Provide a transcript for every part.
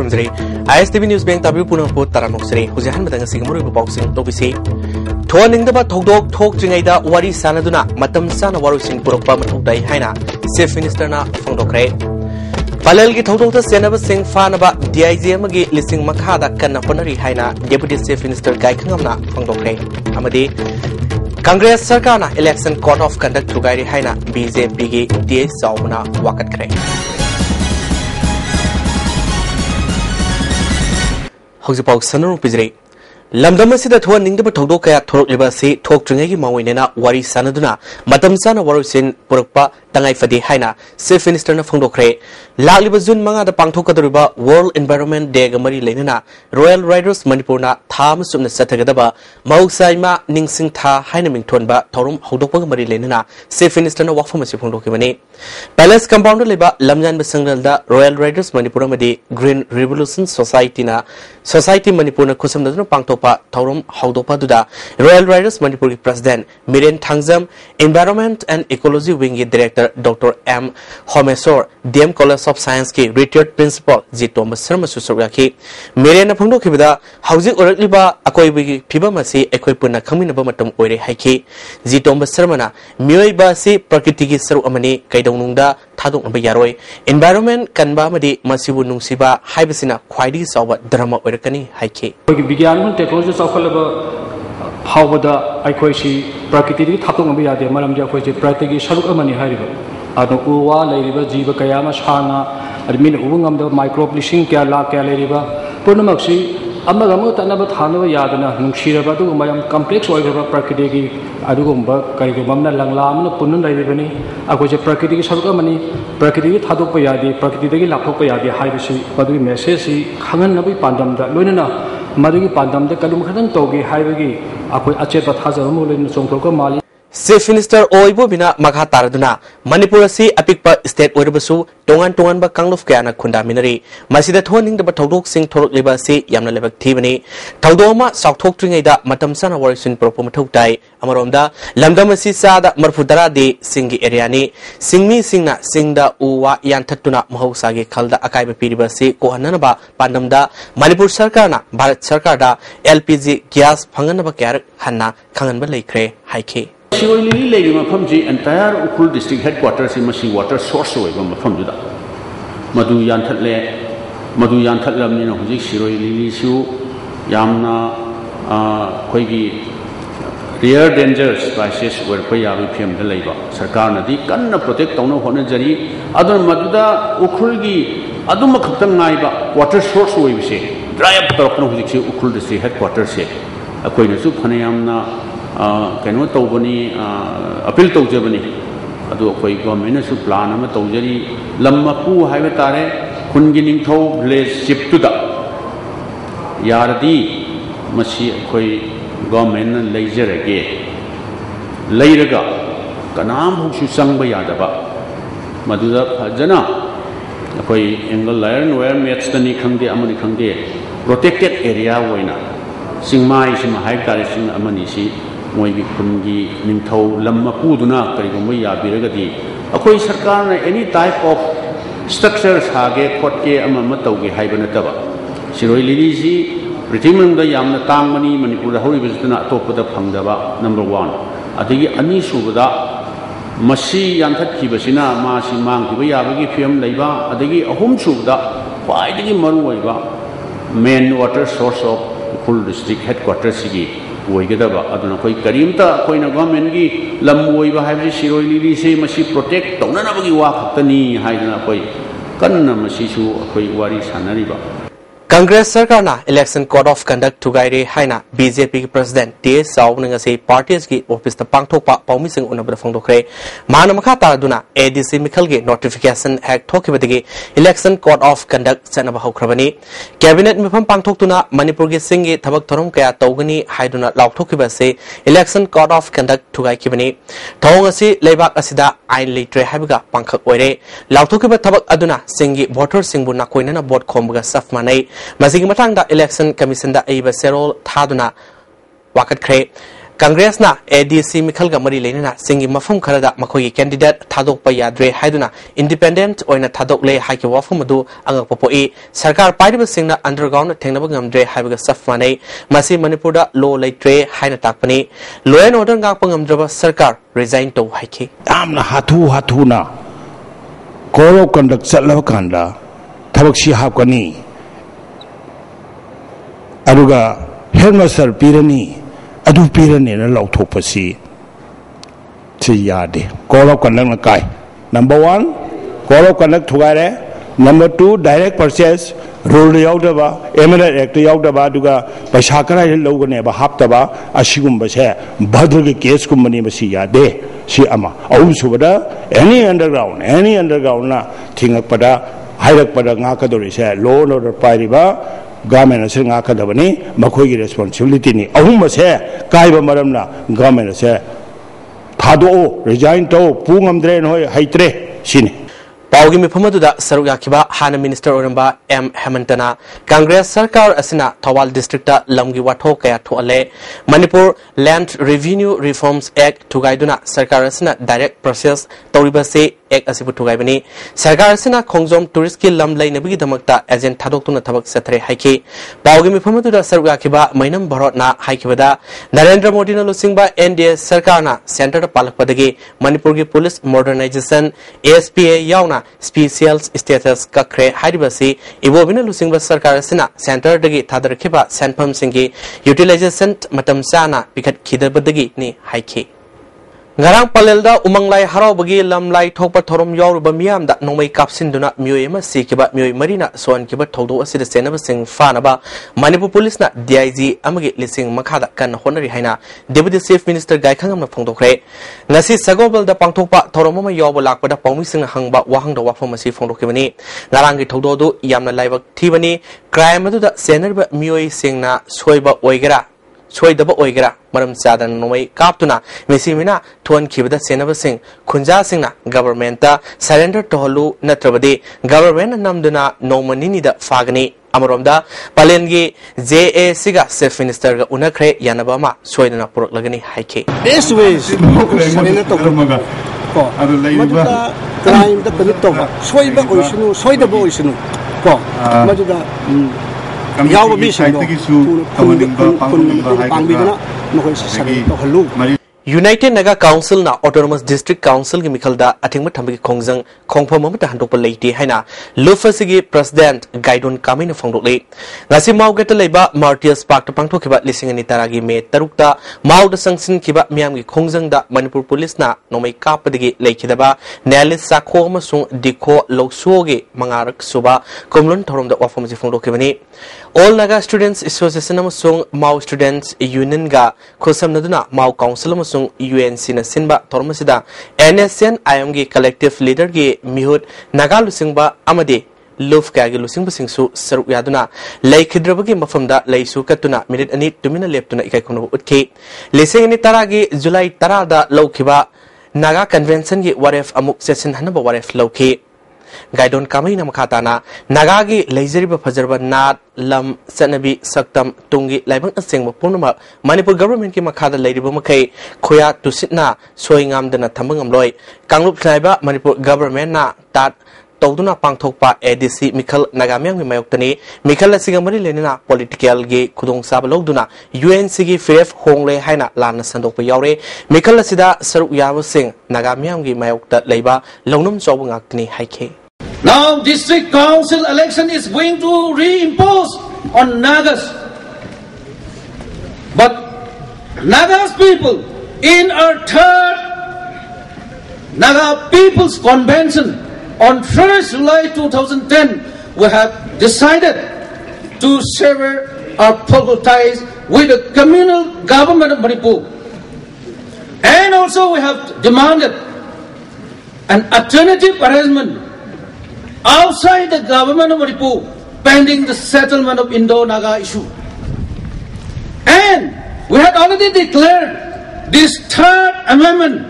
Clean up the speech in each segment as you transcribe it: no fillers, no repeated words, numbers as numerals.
खुरुमजरी ISTV news bank ताबी पुनः पोत तारानोक्सरे हुजाहन मदंग सिंगमुरी boxing तोबिसे थोनिंगदबा थौदोक थोकत्रिङैदा वारी सानदुना मतम साना वारुसिंग पुरकपा मथौदाई हाइना चीफ मिनिस्टरना फोंदोखरे पालेलगी थौदोकता सेनबसिंग फानबा DIG अमगी लिसिंग मखादा कन्ना होनरी हाइना डेप्यूटी चीफ मिनिस्टर गायखंगमना फोंदोखरे अमदी कांग्रेस सरकारना इलेक्शन कोड ऑफ कंडक्ट थुगाइरी हाइना BJP की DS चावना वाकटखरे हौजिपाउ सनरु पिजरे लमदम असिदा थोनिंगदब थौदोक कया थोरकलिबा से थोकत्रिङैगी मावैनेना वारी सानदुना मतम साना वारुसिन पुरकपा तंगाई फदे हाइना चीफ मिनिस्टरना फोंदोखरे लालिबा जून 5 दा पांथोकदरिबा वर्ल्ड एनवायरनमेंट डे गमरी लेना रॉयल राइडर्स मणिपुरना थाम सुमना सथगदबा मौसाइमा निंगसिंग था हाइना मिंथोनबा थौरम हौदोकपा मरी लेना चीफ मिनिस्टरना वाफम से फोंदोखिबने पैलेस कंपाउंड लेबा लमजान बसंगलदा रॉयल राइडर्स मणिपुर मदि ग्रीन रिवोल्यूशन सोसाइटी मणिपुरना खुसमदुना पांथोपा थौरम हौदोकपा दुदा रॉयल राइडर्स मणिपुर की president Miren Thangjam environment and ecology wing के director doctor M Homesor DM college of science के retired principal G Tomas Sharma सुसुरगाखी मेरेना फोंदोखिबदा हौजिक ओरकलिबा अकोइबगी फिबम असी अखोइ पुन्ना खमिनबा मतम ओइरे हाइखी जी तोमस शर्माना मियोइबा से प्रकृति की सरुक अमनि कैदौनुंगदा थादोकनबा यारोय एनवायरनमेंट कनबा मदि मसिबु नुंसिबा हाइबसिना ख्वाइदगी सावबा धर्म ओइरकनी हाइखी विज्ञान टेक्नोलॉजी चावखलबा फावदा अखोइसी प्रकृति की थादोकनबा यादे मरमदि अखोइसे प्रकृति की सरुक अमनि हारिबा अदो उवा लेरिबा जीव कयामा साना अदमिन उबंगमदा माइक्रोब लिसिंग क्या लाख क्या लेरिबा पुनमक्सी अमग अमग तनबा थानबा यादना नुंसिरबा दु मयम कॉम्प्लेक्स ओइगबा प्रकृति की अदुगुंबा करिगुमना लंगलामना पुनन लाइबनी अखोइसे प्रकृति की सरुक अमनि प्रकृति की थादोकपा यादे प्रकृति दगी लाथोकपा यादे हाइबसी मदुगी मेसेज सी खंगनबी पांदमदा लोइनना मदुगी पांदमदा कलुम खदन तोगे हाइबगी अखोइ अचेत थाजरमु लोइन चोंथोक माली चीफ मिनिस्टर ओइबो बिना मखा तारदुना मणिपुर असि अपिकपा स्टेट ओइरबसु तोंगान तोंगानबा कांगलोफ कयाना खुंदामिनरी मसिदा थोनिंगदबा थौदोक सिंग थोरकलिबा से यामना लेबक थीबनी थौदोमा साउथोक्त्रिङैदा मतम साना वारिसिन पुरकपा मथौताई अमरोमदा लमदम असि सादा मरफुदरा दे सिंगी एरियानी सिंगमी सिंगना सिंगदा उवा यानथत्तुना महौसागे खलदा अकाइबा पिरिबा से कोहननबा पांडमदा मणिपुर सरकारना भारत सरकारदा LPG गैस फंगनबा क्यारक हन्ना खंगनबा लेख्रे हाइखे सिरोइलिली लेगी मफम जी एंटायर उखुल डिस्ट्रिक्ट हेडक्वार्टर से मसी वाटर सोर्स होइबा मफम जुदा मधु यानथलमनिना हुजी सिरोइलिली सु यामना खोइगी रियर डेंजर्स क्राइसिस वर को याबी फियम द लेबा सरकार नदी कन्न प्रोटेक्ट तौनो होने जरी अदर मधुदा उखुलगी अदुम खक्तम नाइबा वाटर सोर्स होइबसे ड्राई अप तौरकनो हुजी से उखुल डिस्ट्रिक्ट हेडक्वार्टर से अकोइनसु फनेयामना कनो तौबनी अपील तौजबनी अदो अखोई गवर्नमेंट प्लान अमा तौजरी लम्मपू हाइबा तारे खुनगी निंगथौ विलेज चिप्तुदा यारदी मसी अखोई गवर्नमेंट लेजरगे लेरगा कनाम हुसु संगबा यादबा मदुदा फजना अखोई एंगल लायरन वेयर मैच तनी खंगदे अमनि खंगदे प्रोटेक्टेड एरिया होइना सिंगमाई सिम हाइब तारे सिंग अमनि सी मोइगी खुनगी निंगथौ लम्मपूदुना करिगुम याबिरगदी अखोई सरकार ने एनी टाइप ऑफ स्ट्रक्चर सागे खोटके अमम तौगे हाइबा नतबा सिरोइ लिली जी पृथ्वीमंगदा यामना तांगमनी मणिपुर हौरिबजना अतोपदा फंगदबा नंबर 1 अदगी अनि सुबदा मसी यानथखिबसिना मासी मांगखिबा याबगी फियम लैबा अदगी अहुम सुबदा ख्वाइदगी मरु ओइबा main water source of full district headquarter सिगी ओइगदबा अदुना कोई करीमता कोइना गवर्नमेंट की लम ओइबा हाइबसी सिरोइलिली से मसी प्रोटेक्ट तौननबगी वा खक्तनी हाइदना कोई कन्ना मसीसु कोई वारी सानरिबा कांग्रेस सरकार ना इलेक्शन कोड ऑफ कंडक्ट थुगाइरे हाइना BJP की प्रेसिडेंट DS चावनंग से पार्टीज की ऑफिस ता पांगथोकपा पाउमिसिंग उनबद फोंदोखरे मान मखा तारदुना ADC मिखल के नोटिफिकेशन एक्ट थोखिबदगी इलेक्शन कोड ऑफ कंडक्ट चनब हौखरबनी कैबिनेट मिफम पांगथोकतुना मणिपुर के सिंगे थबक थरम कया तौगनी हाइदुना लाउथोखिबा से इलेक्शन कोड ऑफ कंडक्ट थुगाइखिबनी थौंग असि लेबाक असिदा आइन लेट्रे हाइबगा पांखक ओइरे लाउथोखिबा थबक अदुना सिंगी वोटर सिंगबु नाकोइनना वोट खोमबगा सफ मानै मसिगी मथांगदा इलेक्शन कमीशन दा एबा सेरोल थादुना वाकटखरे Congress na ADC Mikhal Gamari Lenina singing Mafum Karada Makoyi candidate Tadok Payadre Haiduna independent or in a Tadok lay Haki Wafumadu Angapopo E Sarkar Paiba Singna underground Tenabangam Dre Habiga Safmane Masi Manipura low late Dre Haina Takpani Loen Order Gapangam Drava Sarkar resigned to Haki. Amna Hatuna Koro conduct Salavakanda Tabakshi Hakani Aruga Headmaster Pirani Adu Pirani and a Lautopasi Yadi Koro conduct Kai. Number 1, Koro conduct Tugare. Number 2, direct purchase Rule Yaudaba, Eminent Act Yaudaba Duga, Bashakara Loganeba Haptaba, Ashigum Bashe, Badrugi case company Basia de Shiama, Ausubada, any underground na Tingapada, Hidapada Nakadori said, loan or Pariba, Garment as Nakadabani, Makogi responsibility ni Ahumase, Kaiba Maramna, Garment said Tado, resign to, Pungam Drain Haitre, Shini. Paugi Mipamaduda Sarugakiba Hana Minister Oramba M. Hemantana Congress Sarkar Asina Tawal District Lamgi Wato Kaya Tuale Manipur Land Revenue Reforms Act Tugaiduna Sarkar Asina Direct Process Toribase Act Asibu Tugaibani Sarkar Asina Kongzom Touristki Lamlay Nabi Damakta Agent Tadokuna Tabak Satre Haiki Paugi Mipamaduda Sarugakiba Mainam Barotna Haikibada Narendra Modi na Lusingba NDA Sarkarna Center Palakpadagi Manipurgi Police Modernization ASPA Yauna Special Status Kakre Haidibasi, Ibobina Lusingba Sarkar Sina, Center Dagi Tadarkiba, Sanpam Singi, Utilization Matam Sana, Pikat Kidabadagi ni Haiki. Ngarang Palelda Umanglai Harabagi Lamlai Topa Torom Yoruba Miam that no make up Sinduna Muema Sikiba Mui Marina, so and Kiba Todo citizen of Sing Fanaba, Manipur Police na DIG Amagi Lising Makada Kan Honori Haina, Deputy Chief Minister Gaikangam Pongdokre, Nasi Sagobel the Pangtopa Toromoma Yobolak, but a Pomising Hangba Wahang the Wafamasi Fondokimani, Narangi Todo, Yamna Live Tivani, Crime Madu Senator Mui Singna, Soiba Oigera. Soy double oigra, Madam Sadan Noe Captuna, Messimina, Tuan Kibda Senava Sing, Kunja Singna, Governmenta, Surrender to Holu, Natrabade, Government Namduna, no Manini da Fagani, Amaronda, Palengi, J.A. Siga, Self Minister Unakre, Yanabama, Soydana Purok Lagani, Haiki. This way, Senator crime the Penitova, Soyba Oishinu, Soyda Boishinu, Majuda. United Naga Council na Autonomous District Council ki Mikalda atingma thambagi khongjang khongpham amata handokpa leiti haina Lufasigi President Gaidon Kamina Fongdokle ngasi Maugata leiba Martyrs Park ta pangthokiba lisingani taragi me tarukta Mauda sangsin kiba miamgi khongjang da Manipur Police na nomai kapadagi leikidaba Nalis Sakho amasung Dikho Loksuoge mangarak suba Komlon Thoromda wafamji Fongdokibani All Naga Students Association amasung Mau Students Union ga khosamnaduna Mau Council amasung UNC na sinba Tormasida NSN IMG Collective Leader ge Mihut Naga Lusingba Amade Luf Kagi Lusingba Singsu Saruk Yaduna Laikhidrabagi Mafamda Laisu Katuna Minute Ani Tumina Leptuna Ikaikono Utke Lisingani Taragi July Tarada Laukiba Naga Convention ge Waref Amuk Session Hanaba Waref Lauki Gaidon Kamina Makatana Nagagi Lazeriba Fajarba Nat Lam Sanabi Saktam Tungi Laibang Asing Punama Manipur government ki Makada Lady Bumakai Koya to Sitna Soingam Dana Tambangam Loy Kanglup Naiba Manipur government na Tat Toduna Pangtokpa ADC Mikal Nagamiang Mayoktani Mikal Sigamari Lenina Political Ge Kudong Sabalogduna UNC gi FF Hongle Haina Lana Sandokpa Yaure Mikal Sida Saruk Yawa Sing Nagamiang gi Mayokta Laiba Lonum Sobungaktani Haike. Now district council election is going to reimpose on Nagas. But Nagas people in our third Naga People's Convention on 1st July 2010 we have decided to sever our political ties with the communal government of Manipur. And also we have demanded an alternative arrangement outside the government of Manipur pending the settlement of Indo-Naga issue. And we had already declared this third amendment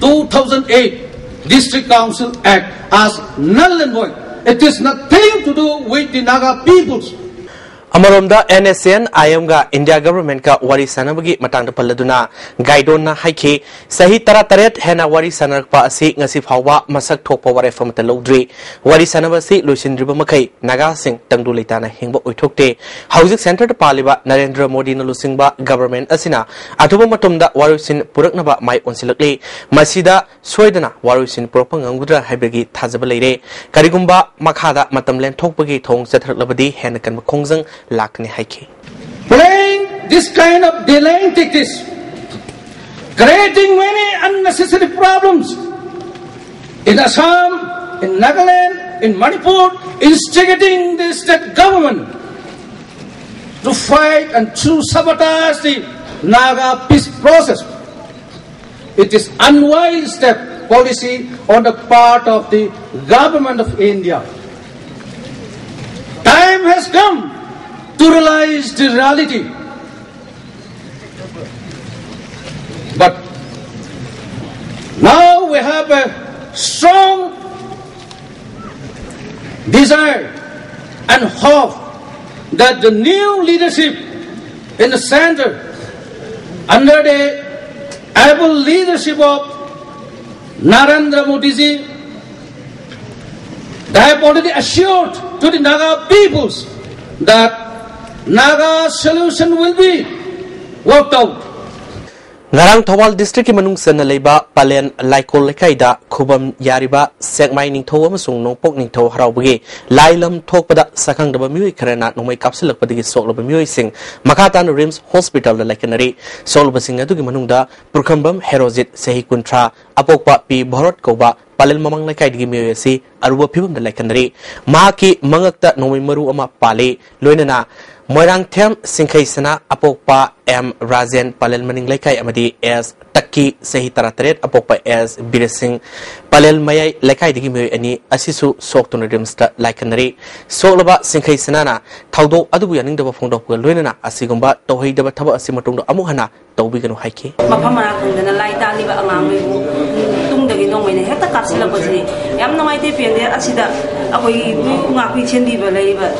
2008 District Council Act as null and void. It is nothing to do with the Naga peoples. Amaronda NSN IMga India government ka wari sanabagi matang da paladuna guidon na haike sahi tara taret hena wari sanak pa asi ngasi phawwa masak thokpa ware famata lodri wari sanaba si loisindriba makai naga sing tangdu leitana hingba oithokte housing center da paliba Narendra Modi na lusingba government asina athuba matumda warusin puraknaba mai onsilakle masida soidana warusin propang angudra haibagi thajaba leire karigumba makhada matam len thokpagi thong chathaklabadi hena kan khongjang playing this kind of delaying tactics, creating many unnecessary problems in Assam, in Nagaland, in Manipur, instigating the state government to fight and to sabotage the Naga peace process. It is unwise step policy on the part of the government of India. Time has come to realize the reality. But now we have a strong desire and hope that the new leadership in the center, under the able leadership of Narendra Modi ji, they have already assured to the Naga peoples that Naga solution will be worked out. Ngarang Thawal district ki manung sana leiba palen laikol lekaida khubam yariba sekmai ningtho amasung nongpok ningtho haraubagi lailam thokpada sakang daba mioi kharana nongmai kapsilak padigi soklaba mioi sing makatan Rims Hospital da laikanari solba sing adugi manungda purkhambam herojit sehi kuntra apokpa pi bharat koba palel mamang laikai digi mioi si aruba phibam da laikanari maki mangakta nongmai maru ama pale loinana Moirang Them Singkai Sana Apokpa M Rajan Palel Maning Laikai Amadi as Taki Sehi Taratret Apokpa as Biresing Palel Mayai Laikai Digi Ani Asisu Soktun Rimsta Laikanari Solaba Singkai Sanana Taudo Adu Yaning the Fondo Luina Asigumba Tohi the Taba Asimatung Amuhana Tobigano Haiki Mapama and the light Aliba among Tung the Gino when Heta Capsula was it. Yam no idea there Asida away Mapi Chendi Believer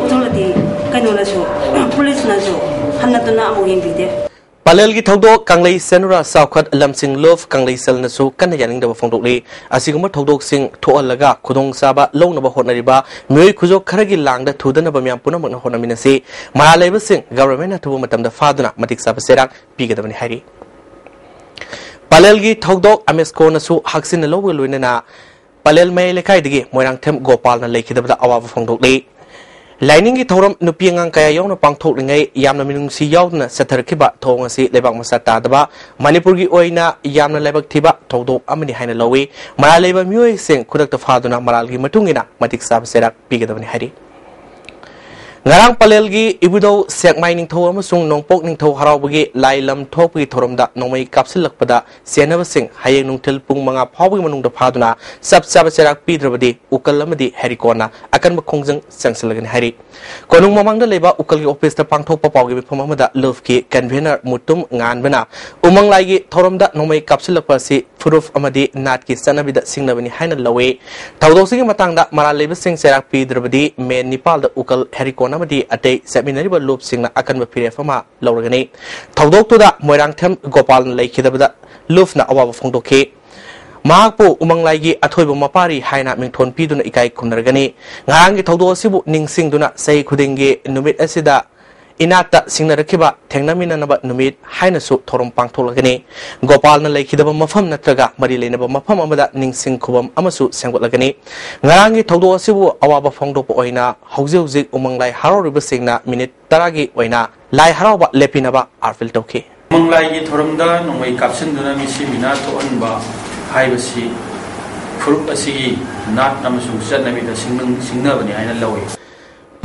Utility. Police Nazo, Hanatuna Mugin. Palelgi Todo, Kanglei Senra, Southcut, Lamsing Love, Kanglei Selnasu, Kanayaning the Fondoli, Asiguma Todo Sing, Toalaga, Kudong Saba, Lone of Honariba, Mui Kuzo Karagi Lang, the Tudan of Miampuna Honaminasi, Malay Sing, Government to Matam the Faduna, Matic Sabaserak, bigger than Harry. Palelgi Todo, Amesco Nasu, Haxin Low Winena, Palel May Lekaidi, Moirang Tem Gopal and Lake of the Awa Fondoli. Lining it Torum Nupiang Kayona Pang Tolinga, Yamna Minungsi Yauna, Satarkiba, Tongasi, Lebang Masatadaba, Manipuri Oina, Yamna Lebak Tiba, Todo Amini Hanalowe, Maraleva Mui Sing, Kudak the Faduna, Maralgi Matungina, Matic Sabserak, bigger than Harry. Ngarang Palelgi, Ibudo, Sek Mining To Amasung, Nongpok Ning To Harawagi, Lailam Topi Torumda, Nomai Capsilak Pada, Sienava Sing, Hayang Til Pung Manga Pawi Manung the Paduna, Sub Sabaserak Pidrabadi, Ukalamadi, Harikona, Akan Bakongzang, Sansalagan Harry. Konung Mamang the Leba, Ukali Office the Pangto Papawi Pamada, Loveki, Convener, Mutum, Nganbana, Umang Lagi, Torumda, Nomai Capsilak Pasi, Furuf Amadi, Natki, Sanabida, Singlavani, Hana Lawe, Taudosing Matanga, Maraleva Sing Serak Pidrabadi, Men Nepal, the Ukal, Harikona. Ate seminary loop sing na akan mapire fama lawragani tawdok to da moirang them gopal lay kidabada loof na awa fongdoke mahakpo umang laigi athoibo mapari haina mingthon piduna ikai khumnargani ngangi tawdo asibu ningsing duna sei khudinge numit asida Inata Sinarakiba, Tenamina Numit, Hainasu, Torum Pangtolagani, Gopal na Lakidaba Mafam Natraga, Marilenaba Mafamada, Ningsing Kubam, Amasu, Sangolagani, Narangi Todo Sibu, Awaba Fondo Oina, Hausi Umang Lai Haro Ribasingna, Minute Taragi Oina, Lai Haraba Lepinaba, Arfil Toki. Umang Lai Torumda, no way caption Dunamisi, Minato Unba, Hibasi, Furupasi, not Namasu, Sanamida, Singnavani, and Lowy.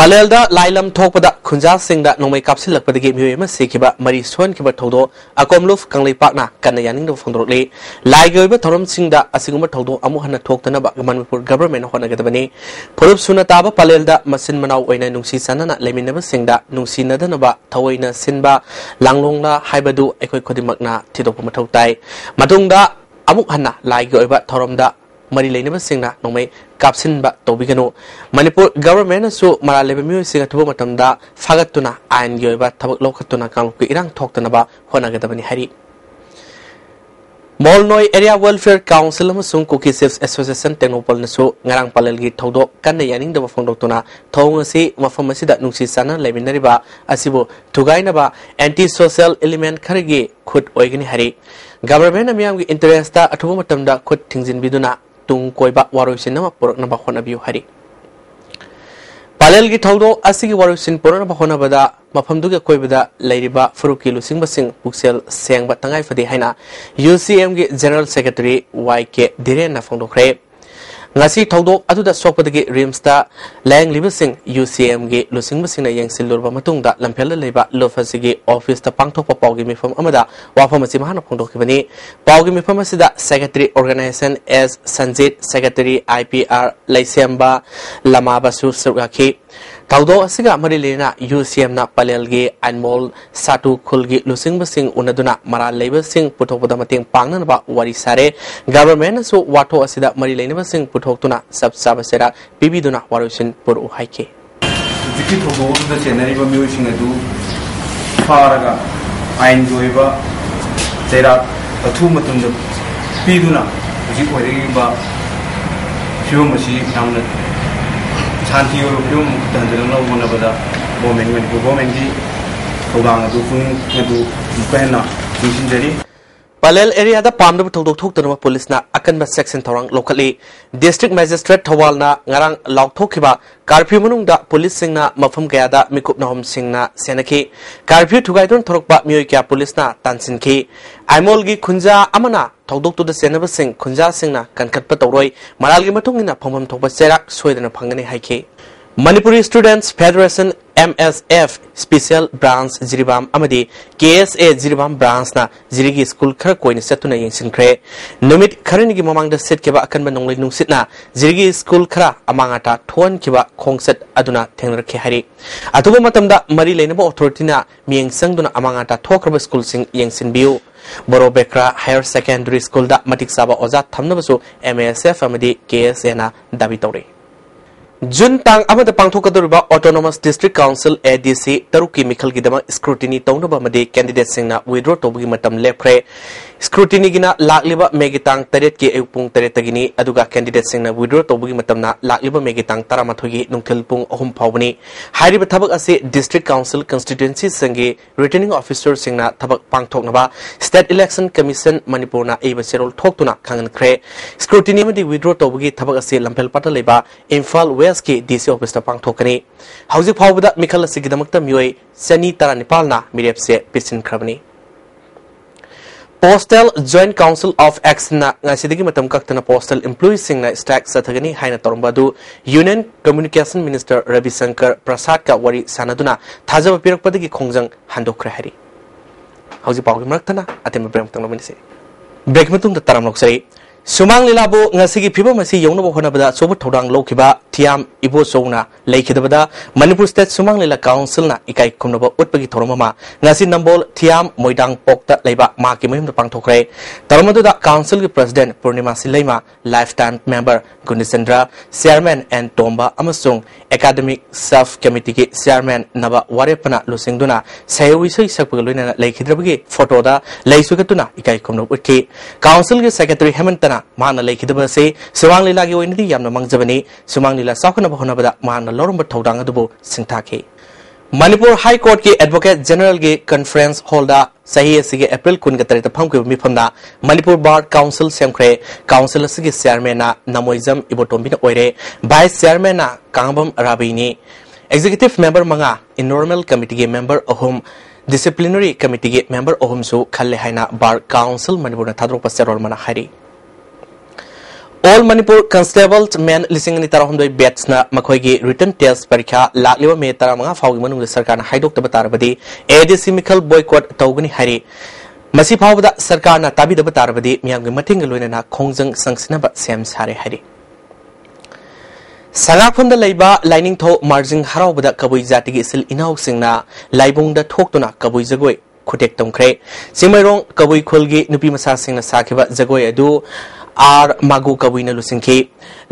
Palelda Lailam Topada, Kunja Sing that no make up silk but the game you must seek about Marie Swan Kiba Todo, a comloof, Kangley partner, Kanayaning of Fondole, Ligo Torum Sing that a single Todo, Amuhana talked about the Manipur government of Honagatavani, Purup Sunataba, Palelda, Masin Manau, when I Nusi Sanana, let me never sing that, Nusi Nadanaba, Tawina, Sinba, Langlongla, Hibadu, Equikodimakna, Tito Pomatotai, Madunga, Amuhana, Ligo about Torumda. mari leina ba singna nongmai kapsin ba tobigano Manipur government su mara lebe mi singa thubo matamda fagatuna ain yoiba thabak lokhatuna kangku irang thoktana ba honagadabani hari Molnoi Area Welfare Council amasung Cookie Safes Association Tenopal nasu ngarang palelgi thodok kanna yaning da mafong doktuna thong asi mafam asida nungsi sana leminariba asibu thugaina ba anti social element kharigi khut oigani hari government amyamgi interest ta athubo matamda khut thingjin biduna tung koiba waroisin nama porokna ba honabiu hari Palelgi taudo asigi warusin porona bahona bada mafamduga koibada lairiba Faruki Lusing basing Buxel Sengba tangai fadi haina UCM gi General Secretary YK Diren na fongdokre ngasi taudo aduda sokpadagi rimsta lang libasing UCM gi Lusing basing na yang silurba matungda lampel leiba lofasigi office ta pangthokpa pawgi mifam amada wafam asi mahana fongdokibani pawgi mifam asida Secretary Organization as Sanjit Secretary IPR Laisemba Lama basu surgaki taudo asiga marilena UCM na palelgi anmol satu khulgi lusing basing unaduna mara labor sing puthokpada mating pangna ba wari sare government so wato asida marilena basing puthokuna sab sabasera bibiduna warusin puru haike dikki thobo da senari ba music adu faraga ain joiba tera athu matunda piduna ji ori ba fiomasi namna Chanti or film Tanzania one of the women di Kodang do Pena Injury. Palel area da Palm to Toktanama police na Akanba section Torang locally district magistrate Tawalna Ngarang Lauk Tokiba curfew munung police sing na Mafum Gada Mikup Nahom sing na Senaki curfew to Gaidon Torokba Muika police na Tansinki Aimolgi Kunja Amana Todok to the Senaba sing Kunja sing na Kankat Patoroi Maralgi Matungina Pomam Toba Serak Sweden Pangani Haike Manipuri Students Federation MSF Special Branch Jiribam Amadi KSA Jiribam Branch na Jirigi School Khar Koini Setuna Yingsin Kre Numit Karinigi Mamang the Set Kiba Akan Banong Nung Sitna Jirigi School Khara Amangata Tuan Kiba Kongset Aduna Tengler Kehari Atuba Matamda Mari Lenabo Authority na Mieng Sangduna Amangata Tokraba School Sing Yingsin Biu Boro Bekra Higher Secondary School da Matik Saba Oza Thamnabasu MSF Amadi KSA na Dabitori Jun Tang Amada Pangtokadurba Autonomous District Council ADC Taruki Mikhal Gidama Scrutiny Tonaba Made candidate Singna withdraw Tobugi Matam Lepre Scrutiny Gina Lakliba Megitang Taret Ki Eupung Taretagini Aduga candidate Singna withdraw Tobugi Matamna Lakliba Megitang Taramatogi Nunkelpung Ohum Pawni Hariba Tabak Ase District Council Constituency Sangi Returning Officer Singna Tabak Pangtoknaba State Election Commission Manipurna Eva Serol Toktuna Kangan Kre Scrutiny Madi withdraw Tobugi Tabak Ase Lampel Pataleba Infal West ki DC office ta pangthokani hauji phawbada Mikhal asigidamakta mioi Sani Taranipalna mirepse pisin khrabani Postal Joint Council of Action na ngasidigi matam kaktana postal employees singna stack sathagani haina torumbadu Union Communication Minister Ravi Shankar Prasad ka wari sanaduna thajaba pirakpadagi khongjang handokre hari hauji pawgi maraktana atem bremtang lominse break matung da taram loksari Sumang Lilabu ngasigi piba masih yongna bohona bada sobat thodang lokiba tiam ibo songna leikidabada Manipur State Sumang Lila Council na ikai kumnaba utpagi thoromama ngasi nambol tiam moidang pokta leiba maki mohimda pangthokre taromadu da council ki president Purnima Silaima lifetime member Gunisandra chairman and Tomba amasung academic staff committee ki chairman naba warepana lusingduna sayowisai sakpagaloina leikidrabagi photo da leisugatuna ikai kumno utti council ki secretary Hemant Mana Lakidaba say, Sumang Lila Yoindi Yamna Mangjabani, Sumang Lila Sakana Honabada, Mana Lorumba Todangadu, Sintaki. Manipur High Court ki Advocate General ki Conference Holder Sahi Sige April Kungatari Pamku Mipamna, Manipur Bar Council Semkre, Council Sige Chairman Namoism Ibotombina Oire, Vice Chairman Kambam Rabini, Executive Member Manga, Normal Committee Member Ohum. Disciplinary Committee Member Ohumsu Khalle Haina Bar Council Manipur Thadro Passerol Manahari. All Manipur Constables men listening to the bets na Makoigi written test Parika, Lakliwa Metaramanga Fogman with Sarkana Haidok the Batarabadi, ADC Mikal boycott Togani Hari. Masipava Sarkana Tabi the Batarabadi, Miang Matingaluina, Kongzang Sanksina but Sam Sari Hari. Sangak from the Laiba, lining to margin Harrow with the Kabui Zatigi Sil Inausing na, Laibung the Toktuna Kabui Zagoi. Kutek Tongkre, Simarong, Kabui Kulgi, Nupi Masasing na Sakiba, Zagoy Adu, आर मागु कबुईना लुसिंखी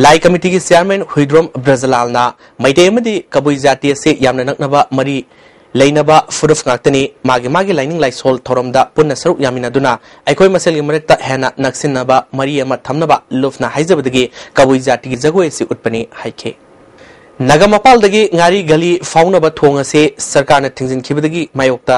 लाई committee की chairman Huidrom ब्रजलालना मैतेमदी कबुई जाति से यामना नकनबा मरी लेनबा फुरुफ गाक्तनी मागे लाइनिंग लाइसोल थोरमदा पुन्ना सरुक यामिनादुना अखोई मसेलगी मरक्ता हेना नक्सिनबा मरी अमा थमनबा लुफना हाइजबदगी कबुई जाति की जगोय से उत्पनी हाइखे नगमपालदगी ngaरी गली फाउनबा थोंग से सरकार ने थिंजिनखिबदगी मायोक्ता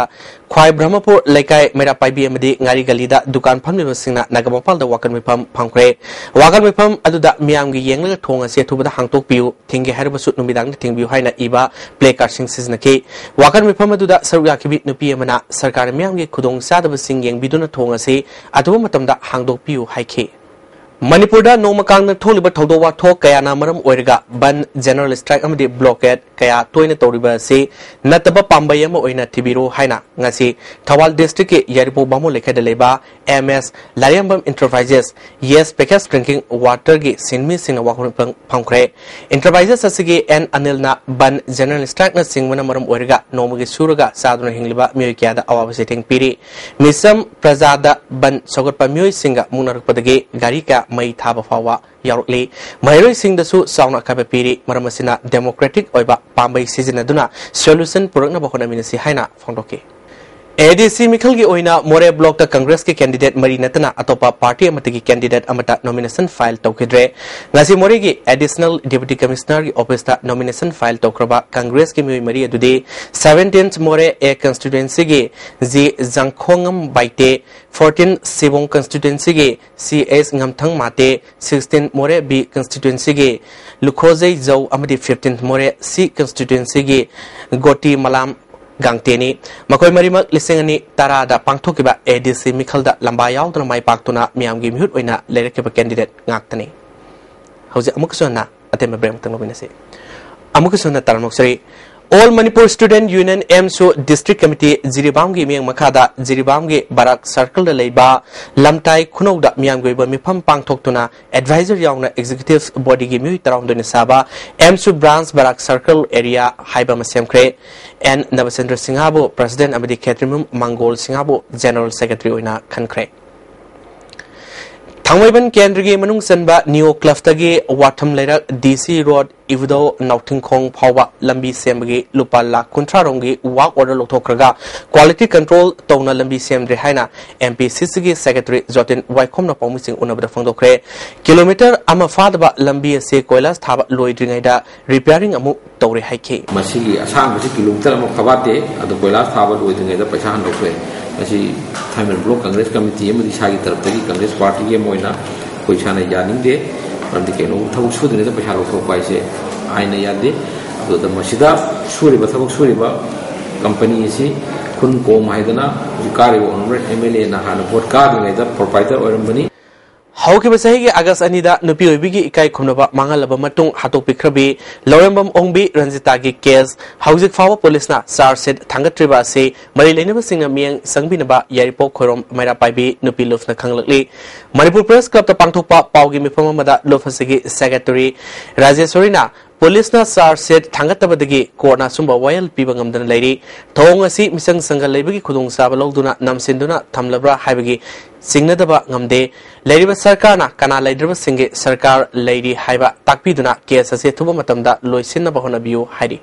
ख्वाई ब्रह्मपुर लेकाय मेरा पाइबी अमदी ngaरी गलीदा दुकान फमलिबसिंगना नगमपालदा वाकन मिफम फंख्रे वाकन मिफम अदुदा मियामगी येंगलगा थोंग से थुबदा हांगतोकपियु थिंगे हरबसु नुमिदांग थिंगबियु हाइना इबा प्ले कार्ड सिजनके वाकन मिफम अदुदा सरुयाखिबि नुपी अमना सरकार मियामगी खुदोंग सादबसिंग येंगबिदुना थोंग से अदुबा मतमदा हांगदोकपियु हाइखे मणिपुर नोमकांग थोलिब थौदो वाथो कयाना मरम ओइरगा बन जनरल स्ट्राइक अमदि ब्लॉकेड कया तोइना तौरिबा से नतबा पाम्बय अमा ओइना थिबिरो हाइना ngasi थवाल डिस्ट्रिक्ट के यारिपो बामो लेखेदा लेबा MS Lariyambam enterprises yes package drinking water गे सिनमी सिंग वाखुन फंख्रे इंटरप्राइजेस असगे एन अनिलना बन जनरल स्ट्राइक न सिंगमना मरम ओइरगा नोमगे सुरगा सादुना हिंगलिबा मियोय क्यादा अवाब सेटिंग पिरि मिसम प्रजादा बन सगतपा मियोय सिंगा मुनरपदगे गाड़ी का मई थाबा फावा यारुकली महरोई सिंगदसु साउना अकाबे पिरि मरमसिना डेमोक्रेटिक ओइबा पाम्बै सिजनदुना सोल्यूशन पुरकना बखोनामिनसि हाइना फोंदोके एडीसी मिखल की ओइना मोरे ब्लॉक द कांग्रेस के कैंडिडेट मरी नतना अतोपा पार्टी अमत की कैंडिडेट अमता नॉमिनेशन फाइल तौखिद्रे ngasi मोरे की एडिशनल डिप्टी कमिश्नर की ऑफिस ता नॉमिनेशन फाइल तौख्रबा कांग्रेस की मियोय मरी अदुदे 17th मोरे ए कंस्टिट्युएंसी की जी जंगखोंगम बाइटे 14 सिबोंग कंस्टिट्युएंसी की सीएस ngमथंग माते 16 मोरे बी कंस्टिट्युएंसी की लुखोजै जौ अमदि 15 मोरे सी कंस्टिट्युएंसी की गोटी मलाम गांगतेनी मकोई मरीमक लिसिंगनी तारादा पांगथोकिबा एडीसी मिखलदा लंबा यावदना माई पाक्तुना मियामगी म्यूट ओइना लेरकेबा कैंडिडेट गांगतनी हौजे अमुकसोना अतेम ब्रेमतंग नोबिनसे अमुकसोना तरमोक्सरी ऑल मणिपुर स्टूडेंट यूनियन एमसो डिस्ट्रिक्ट कमिटी जिरीबाम की मियंग मखादा जिरीबाम के बाराक सर्कल द लेबा लमटाई खुनौदा मियाम गोइबा मिफम पांगथोक्तुना एडवाइजर यावना एग्जीक्यूटिव बॉडी की मिय तराउंदने साबा एमसो ब्रांच बाराक सर्कल एरिया हाइबा मसेमख्रे एन नवचंद्र सिंहाबो प्रेसिडेंट अमदी खेत्रिमुम मंगोल सिंहाबो जनरल सेक्रेटरी ओइना खनख्रे थांगमैबन केंद्र के मनुंग सनबा नियो क्लफ्टगी वाथम लेरक डीसी रोड इवदो नौथिंखोंग फावबा लंबी सेमबगी लुपा लाख कुंथ्रारोंगी वाक ऑर्डर लोथोखरगा क्वालिटी कंट्रोल तौना लंबी सेमद्रे हाइना एमपीसीसी की सेक्रेटरी जोतिन वाइखोमना पौमिसिंग उनबदा फंगदोखरे किलोमीटर अमा फादबा लंबी से कोयलास थाबा लोइद्रिङैदा रिपेयरिंग अमु तौरे हाइखे मसिगी असांगबसी किलोमीटर अमा फबाते अदो कोयलास थाबा लोइद्रिङैदा पैसा हंदोखरे मसि थाइमल ब्लॉक कांग्रेस कमिटी अमदि सागी तरफदगी कांग्रेस पार्टी के मोइना पैसाना यानिंगदे मरमदि केनो थबक सुदने पैसा लोथोकपा इसे आइना यादे अदो मसिदा सुरिबा थबक सुरिबा कंपनी इसी खुन कोम हाइदना कारी ऑनरेबल एमएलए ना हाना वोट कागनेदा प्रोप्राइटर ओरमबनी हौके बसही के अगस्त अनिदा नुपी ओइबिगी इकाई खुमनबा मांगलबा मतुंग हातोपिख्रबी लौरंबम ओंबी रंजिता की केस हौजिक फाव पुलिसना चार्जशीट थांगत्रिबा से मरि लेनबा सिंग मियंग संगबिनबा यारिपो खोरम मैरा पाइबी नुपी लुफना खंगलकली मणिपुर प्रेस क्लब ता पांगथोकपा Pawgi मिफम मदा लुफसिगी secretary राजेश्वरीना पुलिसना chargesheet थांगतबदगी कोर्टना Sumba vial पीबा ngamdana लेरी थोंग असि मिसंग संगल लेबगी खुदोंग साबा लौदुना नमसिंदुना थमलब्रा हाइबगी सिंगनदबा ngamde लेरिबा सरकारना कना लेद्रबा सिंगे सरकार लेरी हाइबा ताकपीदुना केस असे थुबा मतमदा लोइसिनबा होनबियो हाइरी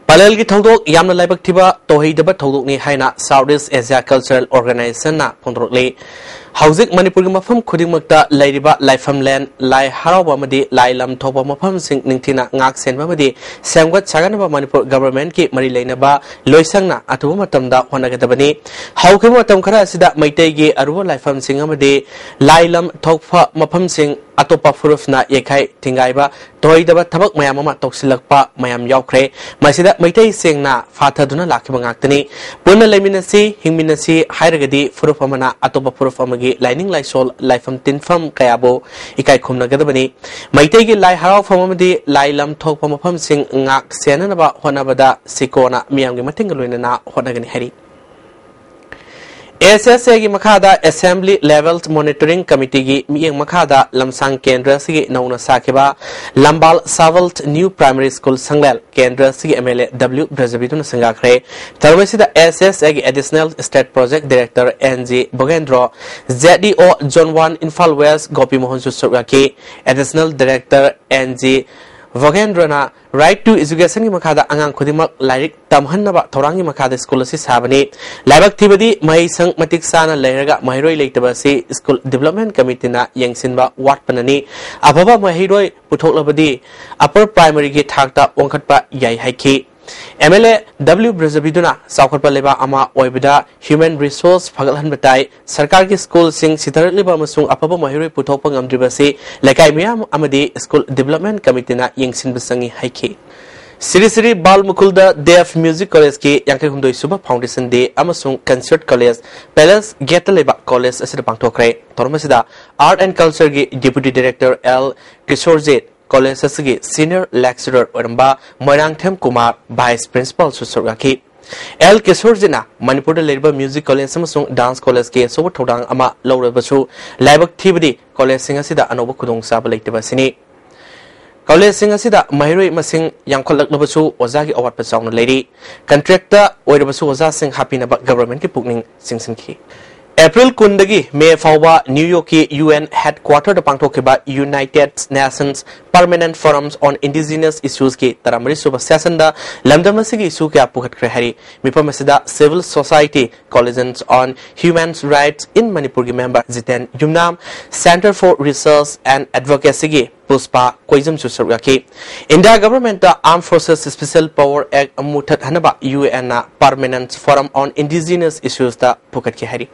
पलेल की थौदोक यामना लाइबक थिबा तोहैदबा थौदोकनि हाइना south east Asia cultural organisation ना फोंदोरले हौजिक मणिपुर की मफम खुदिमकता लेरिबा लाइफम लैंड लाई हरावबा मदि लाइलम थोबा मफम सिंग निंगथिना ngak senba madi semgat saganaba manipur government ki mari leinaba loisangna atuba matamda honagadabani hauke matam khara asida maitai gi aruba laifam sing amadi lailam thokpha mafam sing atopa furufna yekhai thingaiba toidaba thabak mayam ama toksilakpa mayam yaukre masida maitai singna fathaduna lakhiba ngaktani punna leiminasi hingminasi hairagadi furuf amana atopa furuf amagi lining laisol laifam tinfam kayabo ikai khumnagadabani maitai gi lai haraw famamadi lailam thokpa mafam sing ngak senanaba honabada sikona miyamgi matinga loinana honagani hari SSA gi makhada Assembly Level Monitoring Committee gi miyeng makhada lamsang kendra sigi nauna sakiba Lambal Savalt New Primary School Sanglel kendra sigi MLA W Brazabiduna sangakre tarwesida SSA gi Additional State Project Director NG Bogendro ZDO John 1 Infal West Gopi Mohan Susuraki Additional Director NG Vogendrona Right to Education ki makhada angang khudimak lairik tamhannaba thorangi makhada school si sabani laibak thibadi mai sang matik sana leiraga mahiroi leitaba si school development committee na yengsinba watpanani ababa mahiroi puthoklabadi upper primary ki thakta wangkhatpa yai haiki MLA W Brazabiduna Saukhatpa leba ama oibida human resource phagalhan batai sarkar ki school sing sitar leba masung apaba mahiroi puthokpa ngamdribasi lekai miyam amadi school development committee na yengsin basangi haiki Siri Siri Bal Mukulda Deaf Music College ki yang humdoi suba foundation day amasung concert college Palace Getaleba College asida pangthokre tormasida art and culture ki deputy director L Kishorjit College asigi senior lecturer oramba Moirangthem Kumar vice principal susuraki L Kishorjina Manipuri Labour Music College amasung dance college ki soba thodang ama lawrabasu laibak thibadi college singa sida anoba khudong saba leiteba sini College singa sida mahiroi masing yang kholaknabasu ozagi award pa chawna lady contractor oirabasu oza sing hapinaba government ki pukning singsinki April kundagi May fawba New York ki UN headquarter da pangthokiba United Nations Permanent Forums on Indigenous Issues ki taramari suba session da lamdamasigi issue kya pukhat kre hari mipamasida Civil Society Coalitions on Human Rights in Manipur ki member Jiten Yumnam Center for Research and Advocacy ki Puspa Koizam Susuraki India government the Armed Forces Special Power Act Amutat Hanaba UN na Permanent Forum on Indigenous Issues da pukhat ki hari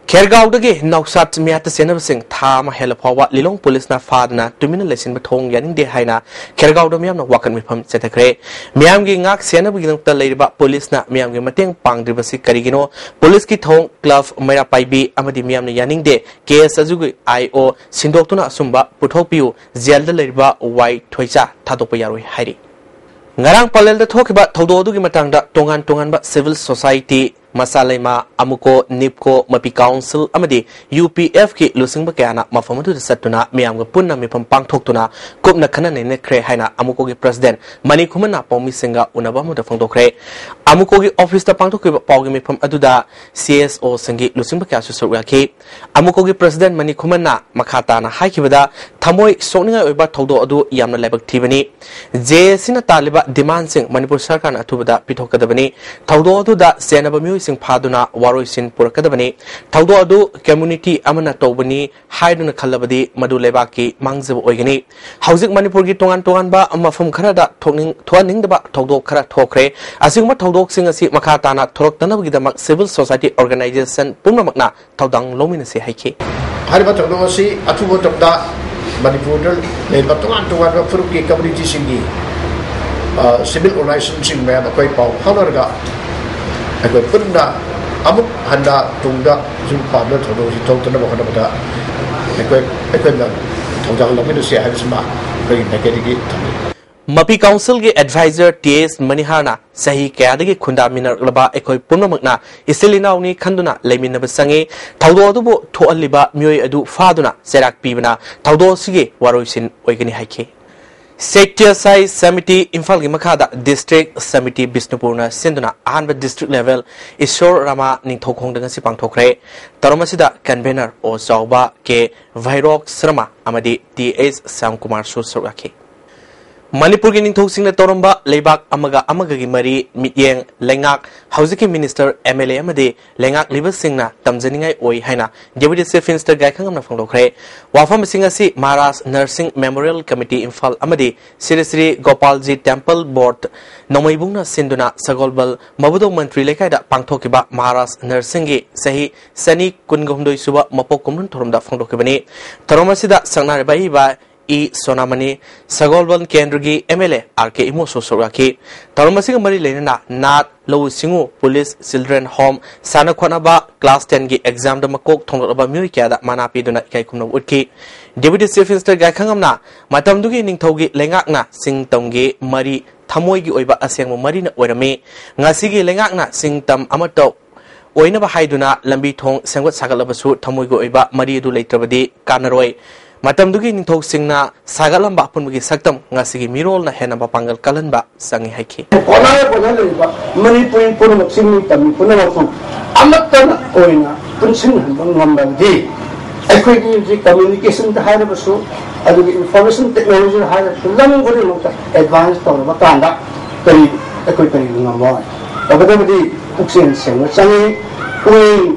Khergaon dagi Nausat Miat Senab Singh Tham Helapawa Lilong Police na Fadna Tumina Lesson Batong Yaning de Haina Khergaon do Miam na Wakan Mipam Setakre Miam gi ngak Senab gi nokta leiba police na Miam gi mateng pangdribasi karigino police ki thong club Mera Paibi amadi Miam na Yaning de case ajugi IO Sindoktuna Sumba Puthokpiu Jail da leiba Wai Thoicha Thadokpa yaroi hairi Ngarang palel da thokiba thodo gi matangda tongan ba civil society Masalema Amuko Nipko Mapi Council Amadi UPF ki lusing bakana mafamadu satuna miyamga punna mipam pangthoktuna kupna khana ne kre haina Amuko gi president Mani Khumana Pawmi Singa unabamu da phangdokre Amuko gi office da pangthokki pawgi mipam aduda CSO singi lusing bakya susuraki Amuko gi president Mani Khumana makhata na haikibada thamoi sokninga oiba thodo adu yamna laibak thibani JSina taliba demand sing Manipur sarkar na athubada pithokadabani thodo adu da senaba sing phaduna waroi sin purakadabani thawdo adu community amana tobani haiduna khalabadi madu lebaki mangjab oigani hauzik manipur gi tongan ba mafum khara da thoning da ba thawdo khara thokre asingma thawdok sing asi makhata na thorok tanabgi damak civil society organization pumnamakna thawdang lomina se haiki hariba thawdo asi athubo tapda manipur leba tongan ba furup gi community singi civil organization sing me koi pau halarga Aku pernah amuk handa tungga jumpa dengan thado si thau tana bakana bada aku na thau jang lamin se ha sma koi nakedi gi Mapi Council ge advisor TS Manihana sahi kayadagi khunda minar laba ekoi punamakna isilina uni khanduna lemin basangi thawdo adubo thoaliba myoi adu faduna serak pibana thawdo sige waroisin oigani haike Sector Size Committee Infal gi makhada District Committee Bisnupurna Sinduna Ahanba District Level Ishor Rama Ningthokong danga si pangthokre Taromasida Convener o Chawba ke Vairok Sharma amadi TS Samkumar Susuraki Manipur gi ningthosingna toramba leibak amaga gi mari mityeng lengak hauziki minister MLA amadi lengak libasingna tamjaningai oi haina deputy chief minister gaikhangamna phangdokre wafam singa si Maharashtra Nursing Memorial Committee Infal amadi Sri Sri Gopalji Temple Board nomaibungna sinduna sagolbal mabudo mantri lekaida pangthokiba Maharashtra Nursing gi sahi sani kungumdoi suba mapok kumrun thoromda phangdokibani toromasida sangnare bai ba E Sonamani Sagolban Kendrugi MLA RK Imo Sosoraki Tarmasing Mari Lena Nat Low Singu Police Children Home Sana Kwanaba Class 10 gi exam da makok thonglaba myuika da manapi duna kaikumna utki Deputy Chief Minister Gaikhangamna matamdugi ningthogi lengakna singtamgi mari thamoi gi oiba asengmo mari na oirame ngasi gi lengakna singtam amato oinaba haiduna lambi thong sengwat sagalabasu thamoigo oiba mari du leitrabadi kanaroi matamdugi ningthok singna sagalamba apunbugi saktam ngasigi mirol na hena ba pangal kalanba sangi haiki ona leiba Manipuri purmak singni tami punamasu amatana oina punsin hanbang ngambadi akhoi communication ta harabasu adugi information technology harabasu lamgori mota advance tawra kanda kari akhoi kari ngamoi tabadabadi puksin sengwa changi ui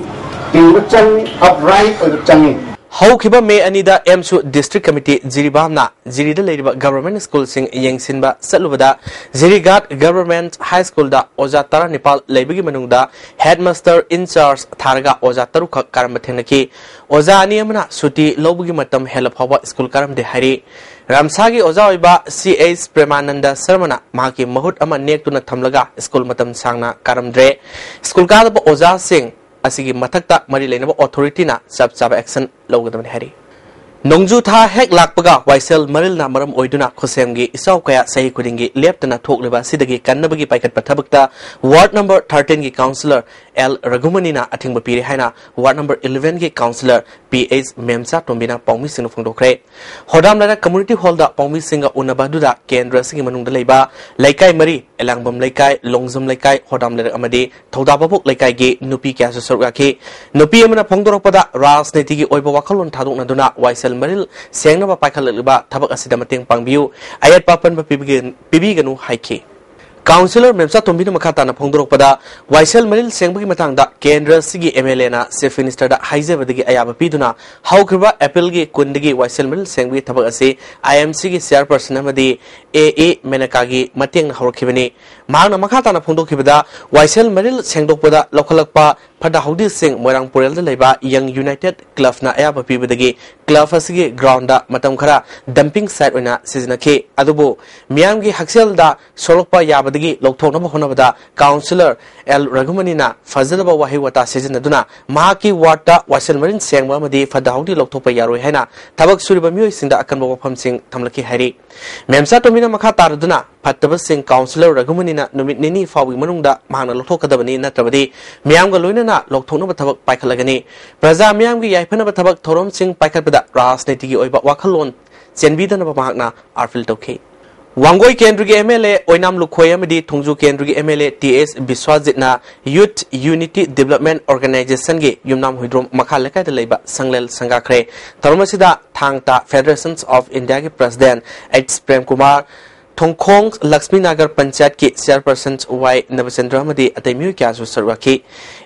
tingwa changi upright or changi Haukiba May Anida Emsu District Committee Jiribamna Jirida Ladiba Government School Sing Yangsinba Salubada Zirigat Government High School da Oja Tara Nepal Labigi Manungda Headmaster in charge Taraga Oja Taruka Karamatenaki Oza Niamana Suti Lobugi Matam Helap Hawa School Karam de Hari Ramsagi Oza Oiba C.H. Premananda Sermana Maki Mahut Ama Nektuna Tamlaga School Matam Sangna Karamdre School Kadaba Oza Sing asigi mathakta mari leinaba authority na sab action logadamani hari nongju tha hek lakpaga waisel maril na maram oiduna khosemgi isau kaya sahi khudingi leptana thokleba sidagi kannabagi paikat pathabakta ward number 13 gi councillor L Ragumani na athingba piri haina ward number 11 gi councillor PS Memsa Tombina Paumi Singh phongdokre hodam lara community hall da Paumi Singh unabaduda kendra singi manungda leiba laikai mari elangbam laikai longjam laikai hodam lara amadi thodababuk laikai gi nupi kya sorga ke nupi amana phongdorokpada rajniti gi oiba wakhalon thadokna duna waisel maril sengnaba paikhalaliba thabak asida mateng pangbiu ayat papan ba pibiganu haike Councillor Memsa Tombina Makatana Pongdoropada, Waisel Maril Sengbagi Matanga, Kendra Sigi MLA na Chief Minister da Haizabadi Ayaba Piduna, Haukiba Appelgi Kundigi Waisel Maril Sengbi Tabasi, IMC gi Chairperson Amadi, AA Menakagi, Mateng Horkivani, Magna Makatana Pongdokibada, Waisel Maril Sengdopada, Lokalakpa, Pada Hudi Singh, Morang Purel de Leba, Young United Club na Ayaba Pibadagi, Club Asigi Grounda, Matamkara, Dumping Site Una Seasonake, Adubo, Miamgi Haxel da, Solokpa Yabadi. Lokthonaba honabada councillor L Raghumanina fazalaba wahi wata sejanaduna mahaki wata Waisel Marin sengba amadi fadaudi lokthopa yaroi haina thabak suriba mioi singda akanba wafam sing thamlaki hari Memsa Tombina makha taraduna pataba sing councillor Raghumanina numit nini fawi manungda mahana lokthokadabani natrabadi miyamga loinana lokthonaba thabak paikhalagani praja miyamgi yaifanaba thabak thorom sing paikhatpada rajnitigi oiba wakhalon chenbidanaba mahakna arfil tokhe Wangoi Kendrigi MLA Oinam Lukhoyamadi Tungju Kendrigi MLA TS Biswajitna Youth Unity Development Organization gi Yumnam Huidrom Makhaleka de Leba Sanglel Sangakre Tarmasida Thangta Federations of India gi President H Prem Kumar Thongkhong Lakshmi Nagar Panchayat ki Chairperson Y Navachandra Madi Atemiu Kyasu Sarwaki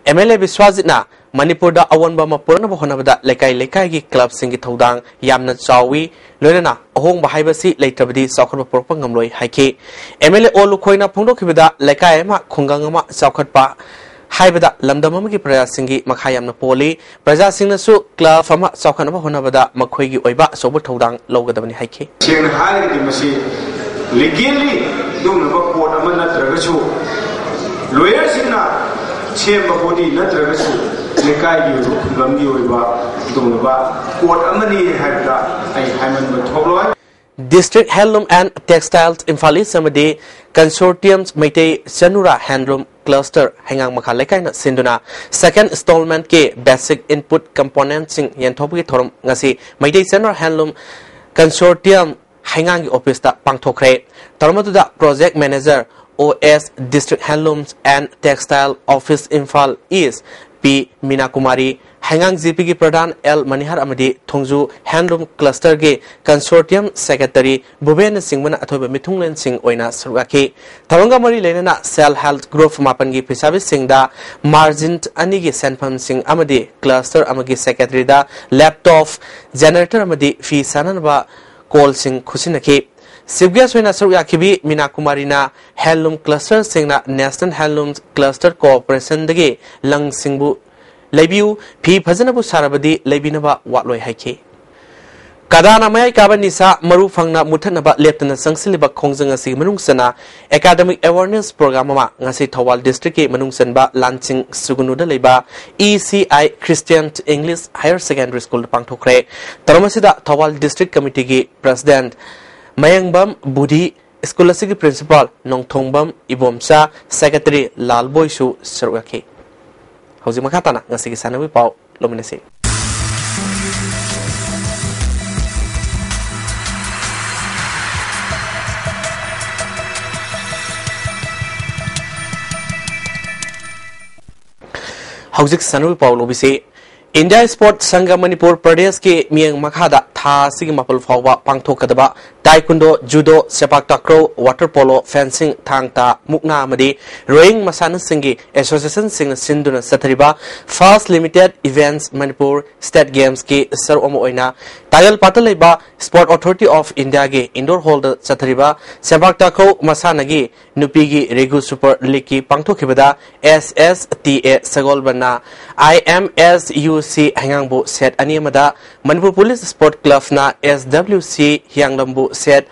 MLA Biswajitna Manipur da awanba mapurna bahonabada lekai gi club singi thodang yamna chawi loinana ahong bahaibasi leitabadi saukhatba porpa ngamloi haike MLA olukhoina phongdokhibada lekai ma khungangama saukhatpa haibada lamdamam gi praya singi makhayamna poli praja singnasu club ama saukhanaba honabada makhoi gi oiba sobu thodang logadabani haike sing hali gi masi legally dumna court amana tragachu lawyer singna chemba body natragachu lekai gi gamgi oiba dumna court amani haibda ai haiman tholoi District Handloom and Textiles Infali Samadi Consortium's Meitei Sanura Handloom Cluster Hangang Makhalekai na Sinduna second installment ke basic input components sing yanthopgi thorum ngasi Meitei Sanura Handloom Consortium Hangang office ta pangthokre tarmatuda project manager OS District Handlooms and Textile Office Infal East P Mina Kumari Hangang GP ki Pradhan L Manihar Amadi Thongju Handloom Cluster ge Consortium Secretary Bhuben Singhmana athoba Mithunglen Singh oina sarwaki Tharanga Mari Lenana Cell Health Group Mapan gi Pisabi Singh da Margin ani gi Senpham Singh Amadi Cluster amagi Secretary da Laptop Generator Amadi Fi Sananba Call Singh Khusinaki Sibgya Soina Saryakibi Mina Kumarina Handloom Cluster Singna National Handloom Cluster Corporation dagi Lang Singbu Leibiu P Fazanabu Sarabadi Leibinaba Watloi Haike Kadana Mai Kabanisa Maru Fangna Mutanaba Lieutenant Sangsiliba Kongzangasi Manungsana Academic Awareness Program Ngasi Thawal District Manungsanba Lansing Sugunuda Leba ECI Christian English Higher Secondary School Pangthokre Taramasida Thawal District Committee gi President Mayangbam Budi School Asigi Principal Nongthongbam Ibomsa Secretary Lalboy Su Sarwaki hauji makhatana ngasi ki sanawi pau lominasi hauji sanawi pau lobise India Sport Sangha Manipur Pradesh ke Miang Makhada Tha Sigi Mapal Fawa Pangthokadaba Taekwondo Judo Sepak Takraw Water Polo Fencing Thangta Mukna Amadi Rowing Masana Singi Association Sing Sinduna Sathariba First Limited Events Manipur State Games ke Sar Omo Oina Tagal Patalaiba Sport Authority of India ge Indoor Hall Sathariba Sepak Takraw Masana ge Nupigi Regu Super League ki Pangthokibada SSTA Sagolbana IMSU C Hangangbu set animada Manipur Police Sport Club na SWC Hyanglambu set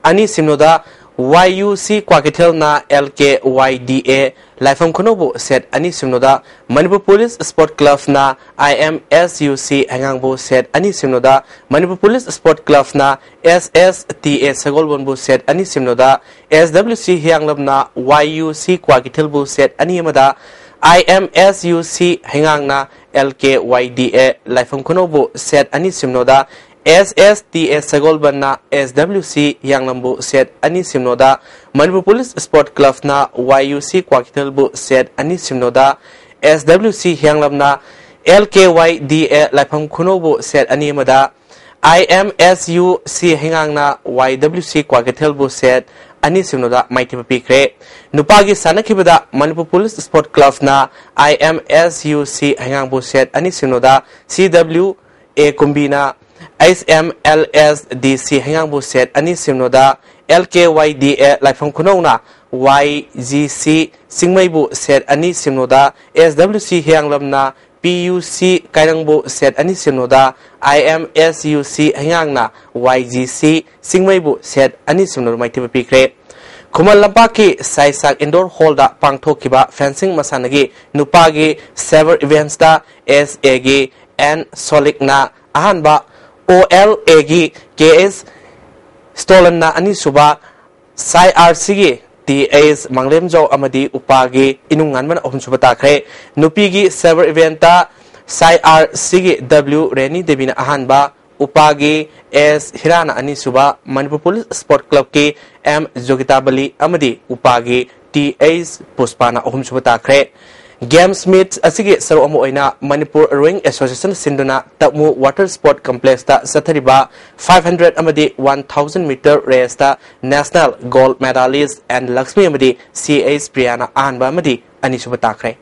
ani simnoda YUC Kwakitel na LKYDA Laifam Konobu set ani simnoda Manipur Police Sport Club na IMSUC Hangangbu set ani simnoda Manipur Police Sport Club na SSTA Sagolbonbu set ani simnoda SWC Hyanglam na YUC Kwakitel set animada IMSUC Hangangna LKYDA Laifam Konobu set ani simnoda SSTA Sagolbanna SWC Yanglambu set ani simnoda Manipur Police Sport Club na YUC Kwakitalbu set ani simnoda SWC Yanglamna LKYDA Laifam Konobu set ani mada IMSUC Hangangna YWC Kwakitalbu set ani simnoda maiti pikre nupagi sanakibada Manipur Police Sport Club na IMSUC hangangbu set ani simnoda CWA Kumbina SMLSDC hangangbu set ani simnoda LKYDA Laifam Kunona YGC Singmaibu set ani simnoda SWC Hanglamna PUC Kairangbu set ani simnoda IMSUC hangangna YGC Singmaibu set ani simnoda maiti pikre Kumal Lampaki Saisak Indoor Hall da Pangthokiba Fencing Masanagi Nupagi Sever Events da SAG and Solik na Ahanba OLAG KS Stolen na Anisuba Sai RCG TAS Manglemjo Amadi Upagi Inunganman Ohunsuba Takre Nupigi Sever Event da Sai RCG W Reni Devina Ahanba Upagi S Hirana Anisuba Manipur Police Sport Club ke M Jogita Bali Amadi Upagi TAS Puspana Ohumsuba Takre Games Meet Asigi Saro Omo Oina Manipur Rowing Association Sinduna Tamu Water Sport Complex ta Sathariba 500 Amadi 1000 meter race ta National Gold Medalist and Lakshmi Amadi CAS Priyana Anba Amadi Anisuba Takre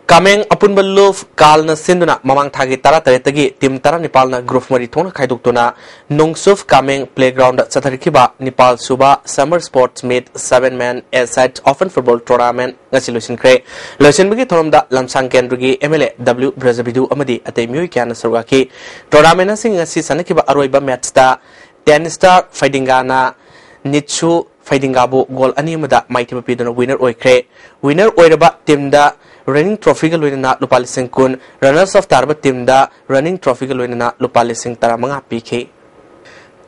Kameng apun baluf kalna sinduna mamang thagi tara taretagi tim tara Nepalna group mari thona khaiduktuna Nungsuf Kameng playground chatharikiba Nepal Suba Summer Sports Meet 7-man aside often football tournament ngasilusin kre losin bagi thoromda lamsang kendrugi MLA W Brazabidu amadi atei mui kyan sarwaki tournament sing ngasi sanakiba aroiba match ta 10 star fightingana Nichu fightingabu goal animada maiti pidona winner oikre winner oiraba team da running trophy ga loina lupali singkun runners of tarba team da running trophy ga loina lupali sing taramanga pk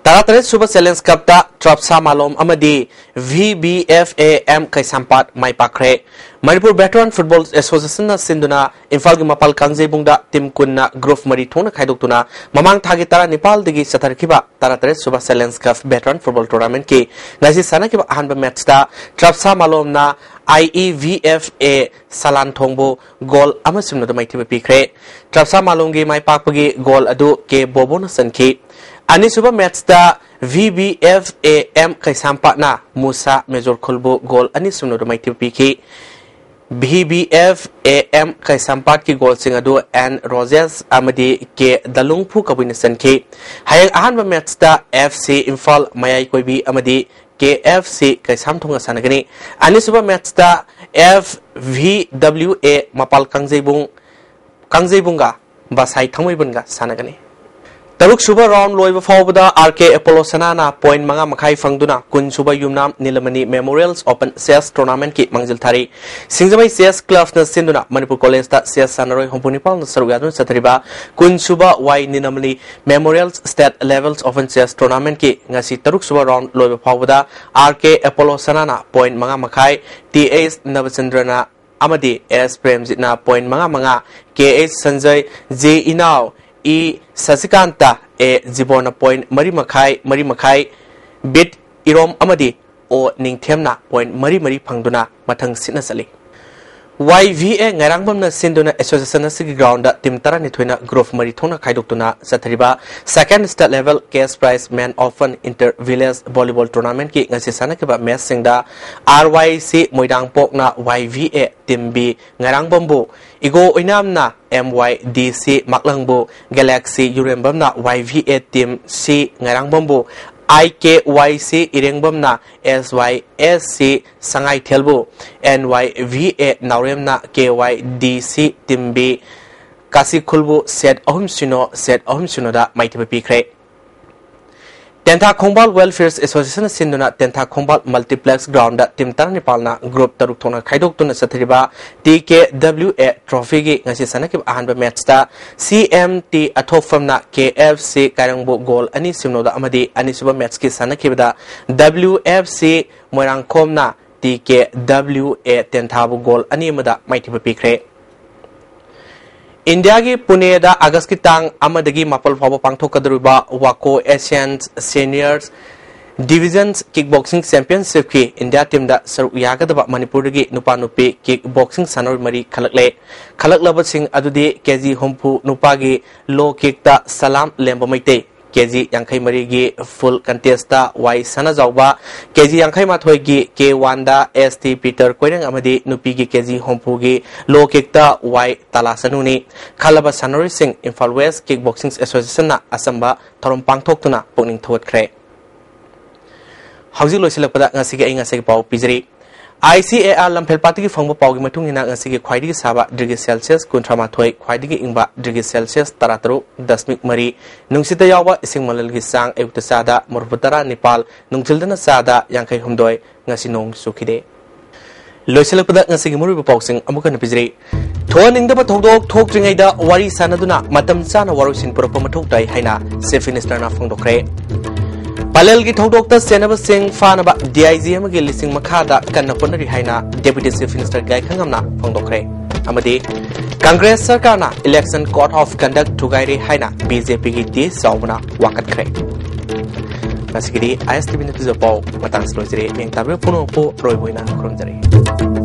taratare suba challenge cup ta tropsa malom amadi VBFAM kaisampat mai pakre Manipur Veteran Football Association na sinduna Imphal gi mapal kangjei bungda team kunna group mari thona khaidokuna mamang thagi tara Nepal digi satharkiba taratare suba challenge cup veteran football tournament ki ngasi sanakiba ahanba match ta tropsa malom na IEVFA Salan Thongbo goal amasimno maiti pikre Trapsa Malongi mai pakpagi goal adu ke bobona sanki ani suba match da VBFAM kaisampa na Musa Major Khulbu goal ani sumno maiti piki VBFAM kaisampat ki goal sing adu and Roses amadi ke dalungphu kabin sanki hayang ahanba match da FC Imphal mayai koibi amadi KFC kaisam thonga sanagani ani suba match da FVWA mapal kangjebunga basai thangmoibunga sanagani Taruk suba round loiba fawbada RK Apollo Sanana point manga makai fangduna kun suba yumnam Nilamani Memorials Open CS Tournament ki mangjil thari Singjabai CS Club na sinduna Manipur College ta CS Sanaroi Hompunipal na sarugadun sathariba kun suba Y Nilamani Memorials State Levels Open CS Tournament ki ngasi taruk suba round loiba fawbada RK Apollo Sanana point manga makai TAS Navacendrana amadi S Premjitna point manga KH Sanjay J Inao E Sasikanta E Jibona point Marimakai Bit Irom amadi O Ningthemna point Mari Pangduna Matang Sinasali YVA Ngarangbamna Sinduna Association Sigi Ground Tim Tarani Twina Grove Maritona Kaidutuna Satariba second state level cash prize man often inter village volleyball tournament ki ngasisana kiba match singda RYC Moidang Pokna YVA Team B Ngarangbambu Igo Oinamna MYDC Maklangbu Galaxy Urembamna YVA Team C Ngarangbambu IKYC Irengbamna SYSC Sangai Telbu NYVA Nauremna KYDC Timbi Kasikulbu Set Ohimsino da Maitiba Pikre Tenta Kongbal Welfare Association Sinduna Tenta Kongbal Multiplex Ground Tim Tarnipalna Group Taruktona Kaidok Tuna Satariba TKWA Trophy Gi Ngasi Sanakib Ahanba Matchta CMT Atofamna KFC Karangbo Goal Ani Simnoda Amadi Anisuba Matchki Sanakibda WFC Moirangkomna TKWA Tentabu Goal Animada Maitiba Pikre India ki Pune da August ki tang amadagi mapal phaba pangthokadruba Wako Asian Seniors Divisions Kickboxing Championship ki India team da saru yagadaba Manipuri gi nupa nupi kickboxing sanor mari khalaklaba sing adudi KG Hompu nupa gi low kick da Salam Lemba Maite KG Yankai Mari gi full contest da Y Sana Jawba KG Yankai Mathoi gi K1 da ST Peter Koireng amadi nupi gi KG Hompu gi low kick da Y Talasanuni Khalaba Sanori Singh Imphal West Kickboxing Association na asamba thorom pangthoktuna pukning thawtkre Hauji loisilakpada ngasigi ngasigi pau pijri ICAR Lampel Party ki phangba pau gi matung ina ngasigi khwaidi saba degree Celsius kuntrama thoi khwaidi gi ingba degree Celsius 13.3 nungsita yawa ising malal gi sang ayukta sada murbutara Nepal nungchildana sada yangkai humdoi ngasi nong sukhide loisilakpada ngasigi muribu pau sing amuka na pijri Thoning the Todok talk to Nida, Wari Sanaduna, Matam Sana Warusin Purpomatok Haina, Safe Minister of Fondokre. Palelgi Todok Senaba Singh Fanaba, DIZM Gilising Makada, Kanapunari Haina, Deputy Safe Minister Gai Kangamna, Fondokre. Amadi Congress Sarkana, Election Court of Conduct to Gairi Haina, BJP T. Sauna, Wakat Craig. Nasigidi, ISTV News of Paul, Matans Rosary, Ming Tabu Puno, Roy Wina, Krondari.